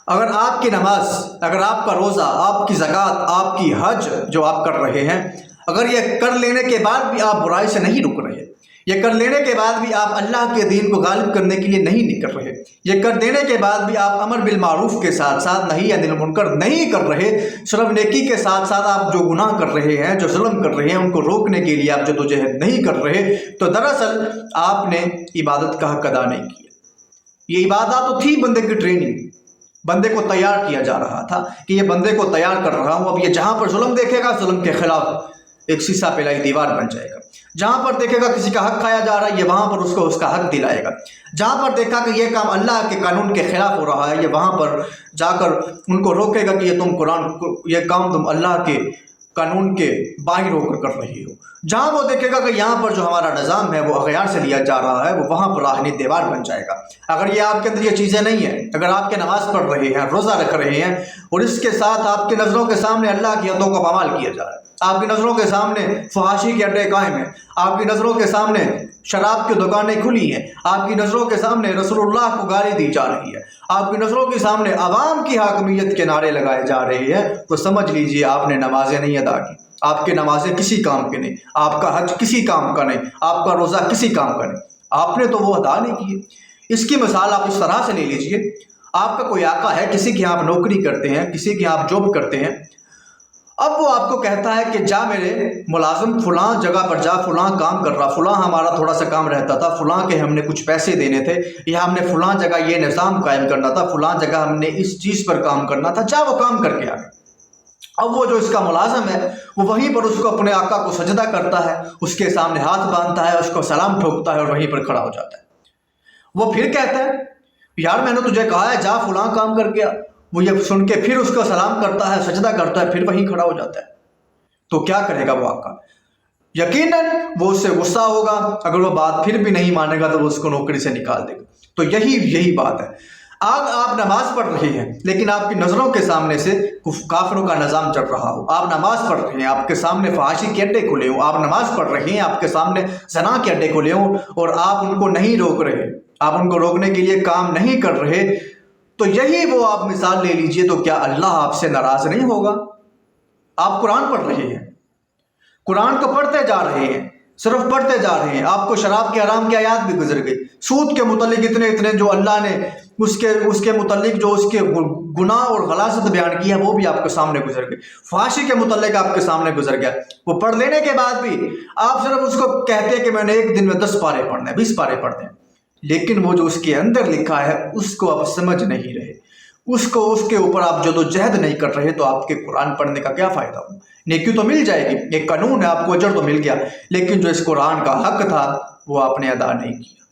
اگر آپ کی نماز، اگر آپ کا روزہ، آپ کی زکوٰۃ، آپ کی حج جو آپ کر رہے ہیں، اگر یہ کر لینے کے بعد بھی آپ برائی سے نہیں رک رہے، یہ کر لینے کے بعد بھی آپ اللہ کے دین کو غالب کرنے کے لیے نہیں نکل رہے، یہ کر دینے کے بعد بھی آپ امر بالمعروف کے ساتھ ساتھ نہی عن المنکر نہیں کر رہے، صرف نیکی کے ساتھ ساتھ آپ جو گناہ کر رہے ہیں، جو ظلم کر رہے ہیں، ان کو روکنے کے لیے آپ جدوجہد نہیں کر رہے، تو دراصل آپ نے عبادت کا حق ادا نہیں کیا۔ یہ عبادات تو تھی بندے کی ٹریننگ، بندے کو تیار کیا جا رہا تھا کہ یہ بندے کو تیار کر رہا ہوں، اب یہ جہاں پر ظلم دیکھے گا ظلم کے خلاف ایک سیسا پلائی دیوار بن جائے گا، جہاں پر دیکھے گا کسی کا حق کھایا جا رہا ہے یہ وہاں پر اس کو اس کا حق دلائے گا، جہاں پر دیکھا کہ یہ کام اللہ کے قانون کے خلاف ہو رہا ہے یہ وہاں پر جا کر ان کو روکے گا کہ یہ کام تم اللہ کے قانون کے باہر ہو کر رہی ہو، جہاں وہ دیکھے گا کہ یہاں پر جو ہمارا نظام ہے وہ اغیار سے لیا جا رہا ہے وہ وہاں پر راہنی دیوار بن جائے گا۔ اگر یہ آپ کے اندر یہ چیزیں نہیں ہیں، اگر آپ کے نماز پڑھ رہے ہیں، روزہ رکھ رہے ہیں، اور اس کے ساتھ آپ کی نظروں کے سامنے اللہ کی حدوں کا پامال کیا جا رہا ہے، آپ کی نظروں کے سامنے فحاشی کے اڈے قائم ہیں، آپ کی نظروں کے سامنے شراب کی دکانیں کھلی ہیں، آپ کی نظروں کے سامنے رسول اللہ کو گالی دی جا رہی ہے، آپ کی نظروں کے سامنے عوام کی حاکمیت کے نعرے لگائے جا رہے ہیں، تو سمجھ لیجئے آپ نے نمازیں نہیں ادا کی، آپ کی نمازیں کسی کام کے نہیں، آپ کا حج کسی کام کا نہیں، آپ کا روزہ کسی کام کا نہیں، آپ نے تو وہ ادا نہیں کیے۔ اس کی مثال آپ اس طرح سے لے لیجئے، آپ کا کوئی آقا ہے، کسی کے آپ نوکری کرتے ہیں، کسی کے آپ جاب کرتے ہیں، اب وہ آپ کو کہتا ہے کہ جا میرے ملازم فلاں جگہ پر جا، فلاں کام کر رہا، فلاں ہمارا تھوڑا سا کام رہتا تھا، فلاں کے ہم نے کچھ پیسے دینے تھے، یا ہم نے فلاں جگہ یہ نظام قائم کرنا تھا، فلاں جگہ ہم نے اس چیز پر کام کرنا تھا، جا وہ کام کر کے آ گئے۔ اب وہ جو اس کا ملازم ہے وہ وہیں پر اس کو اپنے آقا کو سجدہ کرتا ہے، اس کے سامنے ہاتھ باندھتا ہے، اس کو سلام ٹھوکتا ہے اور وہیں پر کھڑا ہو جاتا ہے۔ وہ پھر کہتا ہے یار میں نے تجھے کہا ہے جا فلاں کام کر کے آ، وہ یہ سن کے پھر اس کو سلام کرتا ہے، سجدہ کرتا ہے، پھر وہیں کھڑا ہو جاتا ہے۔ تو کیا کرے گا وہ آقا؟ یقیناً وہ اس سے غصہ ہوگا، اگر وہ بات پھر بھی نہیں مانے گا تو وہ اس کو نوکری سے نکال دے گا۔ تو یہی بات ہے، آج آپ نماز پڑھ رہے ہیں لیکن آپ کی نظروں کے سامنے سے کافروں کا نظام چل رہا ہو، آپ نماز پڑھ رہے ہیں، آپ کے سامنے فحاشی کے اڈے کھلے ہوں، آپ نماز پڑھ رہے ہیں، آپ کے سامنے زنا کے اڈے کھلے ہوں، اور آپ ان کو نہیں روک رہے، آپ ان کو روکنے کے لیے کام نہیں کر رہے، تو یہی وہ آپ مثال لے لیجئے، تو کیا اللہ آپ سے ناراض نہیں ہوگا؟ آپ قرآن پڑھ رہے ہیں، قرآن کو پڑھتے جا رہے ہیں، صرف پڑھتے جا رہے ہیں، آپ کو شراب کے حرام کی آیات بھی گزر گئی، سود کے متعلق اتنے جو اللہ نے اس کے متعلق جو اس کے گناہ اور غلاظت بیان کیا وہ بھی آپ کے سامنے گزر گئی، فحاشی کے متعلق آپ کے سامنے گزر گیا۔ وہ پڑھ لینے کے بعد بھی آپ صرف اس کو کہتے ہیں کہ میں نے ایک دن میں 10 پارے پڑھنے ہیں، 20 پارے پڑھنے ہیں، لیکن وہ جو اس کے اندر لکھا ہے اس کو آپ سمجھ نہیں رہے، اس کے اوپر آپ جدوجہد نہیں کر رہے، تو آپ کے قرآن پڑھنے کا کیا فائدہ ہو؟ نیکی تو مل جائے گی، ایک قانون ہے، آپ کو اجر تو مل گیا، لیکن جو اس قرآن کا حق تھا وہ آپ نے ادا نہیں کیا۔